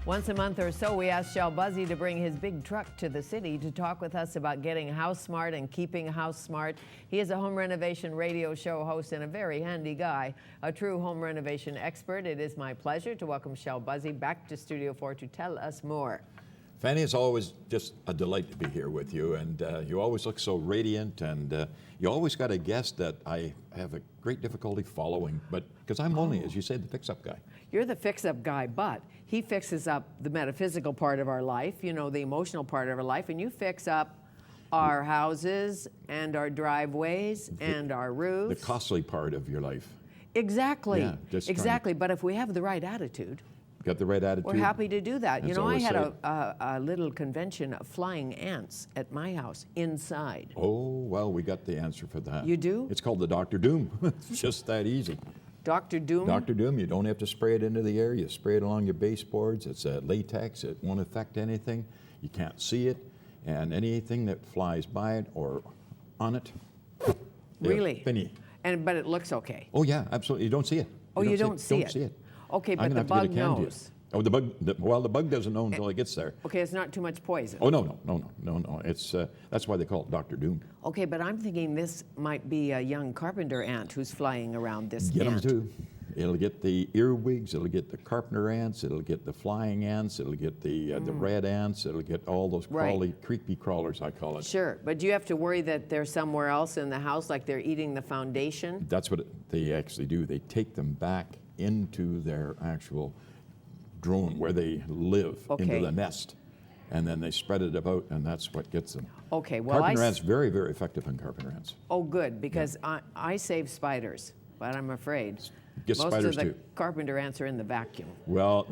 Once a month or so, we ask Shell Busey to bring his big truck to the city to talk with us about getting house smart and keeping house smart. He is a home renovation radio show host and a very handy guy, a true home renovation expert. It is my pleasure to welcome Shell Busey back to Studio 4 to tell us more. Fanny, it's always just a delight to be here with you, and you always look so radiant, and you always got a guest that I have a great difficulty following, but because I'm only, as you say, the fix-up guy. You're the fix-up guy, but he fixes up the metaphysical part of our life, you know, the emotional part of our life, and you fix up our houses and our driveways and our roofs. The costly part of your life. Exactly, Yeah, exactly, but if we have the right attitude, got the right attitude. we're happy to do that. You That's know, I always had safe. a little convention of flying ants at my house inside. Oh, well, we got the answer for that. You do? It's called the Dr. Doom. It's just that easy. Dr. Doom? Dr. Doom, you don't have to spray it into the air. You spray it along your baseboards. It's latex. It won't affect anything. You can't see it. And anything that flies by it or on it, Really? Finny. But it looks okay. Oh, yeah, absolutely. You don't see it. Oh, you don't see Don't see it. Okay, I'm but gonna the have to bug get a can to you. knows. Oh, the bug doesn't know until it gets there. Okay, it's not too much poison. Oh, no. It's that's why they call it Dr. Doom. Okay, but I'm thinking this might be a young carpenter ant who's flying around this Get them ant. too. It'll get the earwigs, it'll get the carpenter ants, it'll get the flying ants, it'll get the red ants, it'll get all those creepy crawlers, I call it. Sure, but do you have to worry that they're somewhere else in the house, like they're eating the foundation? That's what they actually do. They take them back into their actual drone where they live, into the nest, and then they spread it about, and that's what gets them. Okay, well, Carpenter ants, very, very effective in carpenter ants. Oh, good, because I save spiders, but I'm afraid Get most spiders of the too. carpenter ants are in the vacuum. Well,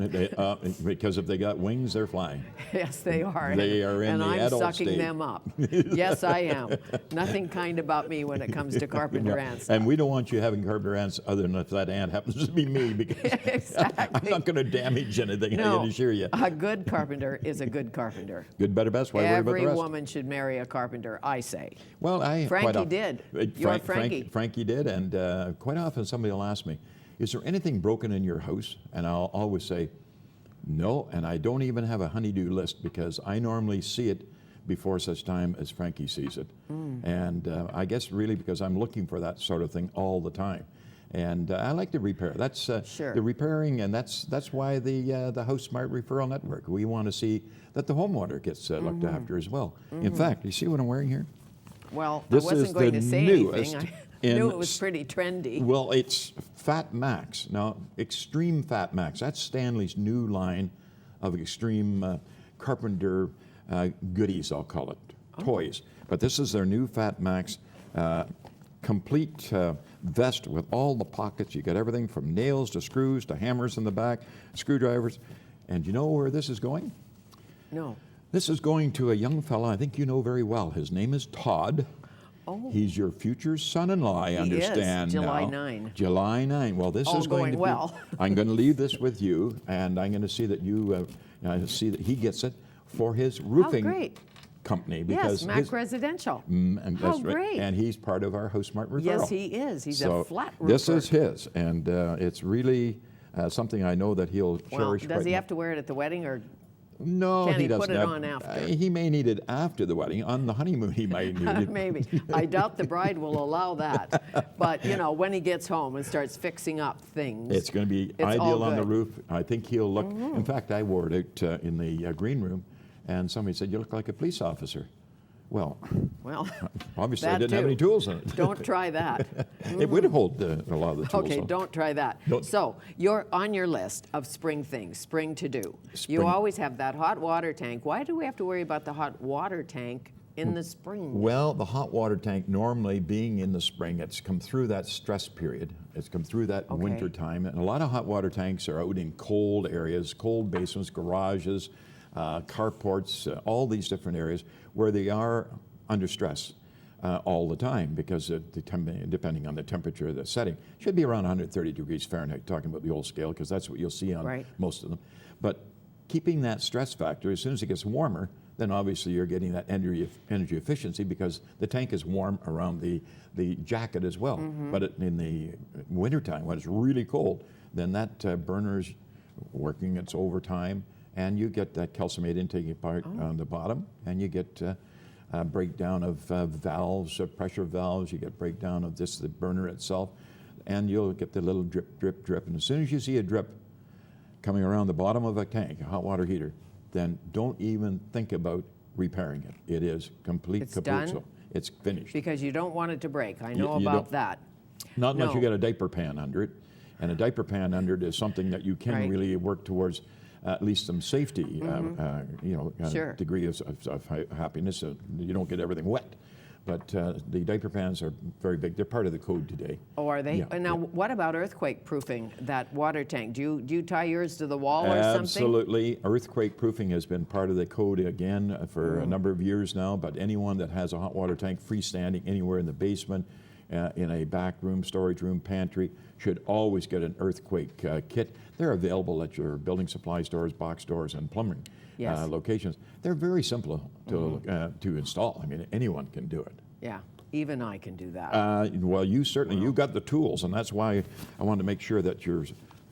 because if they got wings, they're flying. Yes, they are. They are in and the I'm adult sucking state. them up. Yes, I am. Nothing kind about me when it comes to carpenter ants. And we don't want you having carpenter ants other than if that ant happens to be me, because Exactly. I'm not going to damage anything, I No, can assure you. a good carpenter is a good carpenter. Good, better, best. Why worry about the Every rest? woman should marry a carpenter, I say. Well, Frankie did. You're Frankie. Frankie did, and quite often somebody will ask me, is there anything broken in your house? And I'll always say, no, and I don't even have a honey-do list because I normally see it before such time as Frankie sees it. And I guess really because I'm looking for that sort of thing all the time. And I like to repair. That's Sure. the repairing, and that's why the House Smart Referral Network. We want to see that the homeowner gets looked after as well. In fact, you see what I'm wearing here? Well, This I wasn't is going the to say newest anything. I in knew it was pretty trendy. Well, it's Fat Max. Now, Extreme Fat Max, that's Stanley's new line of extreme carpenter goodies, I'll call it, toys. But this is their new Fat Max complete vest with all the pockets. You got everything from nails to screws to hammers in the back, screwdrivers. And you know where this is going? No. This is going to a young fella I think you know very well. His name is Todd. Oh. He's your future son-in-law, I understand. July now. 9. July 9. Well, this All is going going to be, well. I'm going to leave this with you, and I'm going to see that you see that he gets it for his roofing great. company. Because Yes, Mac Residential. and How that's right. great. And he's part of our House Smart Referral. Yes, he is. He's so a flat roofer. this is his, and it's really something I know that he'll Well, cherish. does quite he much. have to wear it at the wedding, or No, Can he doesn't put it have- on after? He may need it after the wedding. On the honeymoon, he might need it. maybe? I doubt the bride will allow that. But, you know, when he gets home and starts fixing up things. It's going to be It's all ideal on the good. roof. I think he'll look. In fact, I wore it out in the green room, and somebody said, "You look like a police officer." Well, Well, obviously I that didn't have too. any tools in it. don't try that. It would hold a lot of the tools. Okay, though. don't try that. Don't- So you're on your list of spring things, spring to do. Spring. You always have that hot water tank. Why do we have to worry about the hot water tank in the spring? Well, the hot water tank, normally being in the spring, it's come through that stress period. It's come through that Okay. winter time. And a lot of hot water tanks are out in cold areas, cold basements, garages, carports, all these different areas where they are under stress all the time because depending on the temperature of the setting, should be around 130 degrees Fahrenheit, talking about the old scale, because that's what you'll see on Right. most of them. But keeping that stress factor, as soon as it gets warmer, then obviously you're getting that energy efficiency because the tank is warm around the jacket as well. But in the wintertime, when it's really cold, then that burner's working its overtime, and you get that calcium intake part on the bottom, and you get breakdown of valves, pressure valves, you get breakdown of the burner itself, and you'll get the little drip, drip, drip. And as soon as you see a drip coming around the bottom of a tank, a hot water heater, then don't even think about repairing it. It is complete It's capuzzo. done? It's finished. Because you don't want it to break. I know You about don't. that. Not unless No. you got a diaper pan under it. And a diaper pan under it is something that you can Right. really work towards at least some safety, Sure. degree of happiness. You don't get everything wet. But the diaper pans are very big. They're part of the code today. Oh, are they? Yeah, Now, yeah. what about earthquake proofing that water tank? Do you tie yours to the wall or something? Absolutely. Earthquake proofing has been part of the code again for a number of years now, but anyone that has a hot water tank freestanding anywhere in the basement, in a back room, storage room, pantry, should always get an earthquake kit. They're available at your building supply stores, box stores, and plumbing Yes. locations. They're very simple to install. I mean, anyone can do it. Yeah, even I can do that. Well, you certainly, you got the tools, and that's why I wanted to make sure that your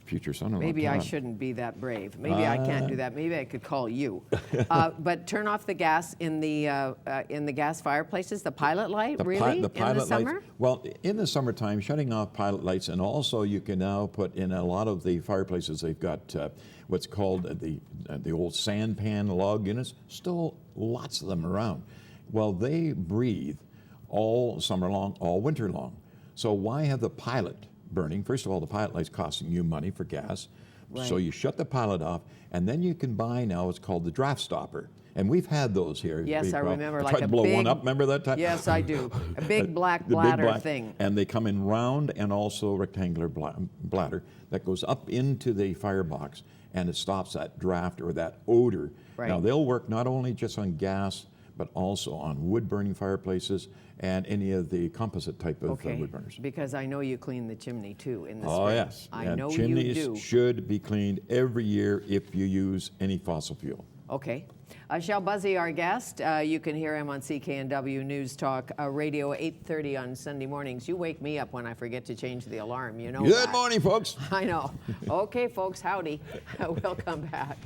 future son-in-law, Maybe I Todd, shouldn't be that brave. Maybe I can't do that. Maybe I could call you. But turn off the gas in the gas fireplaces. The pilot light, really, The pilot in the summer? lights. Well, in the summertime, shutting off pilot lights, and also you can now put in a lot of the fireplaces. They've got what's called the old sand pan log units. Still, lots of them around. Well, they breathe all summer long, all winter long. So why have the pilot burning? First of all, the pilot light's costing you money for gas. Right. So you shut the pilot off, and then you can buy now what's called the draft stopper. And we've had those here. Yes, I remember, I like tried a to blow one big- up, remember that time? Yes, I do. A big black The big bladder black- thing. And they come in round and also rectangular bladder that goes up into the firebox, and it stops that draft or that odor. Right. Now, they'll work not only just on gas, but also on wood-burning fireplaces and any of the composite type of Okay, wood burners. because I know you clean the chimney too in the Oh, spring. yes. I And know you chimneys do. should be cleaned every year if you use any fossil fuel. Okay. Shel Busey, our guest. You can hear him on CKNW News Talk Radio 8:30 on Sunday mornings. You wake me up when I forget to change the alarm. You know Good that. morning, folks. I know. Okay, folks, howdy. We'll come back.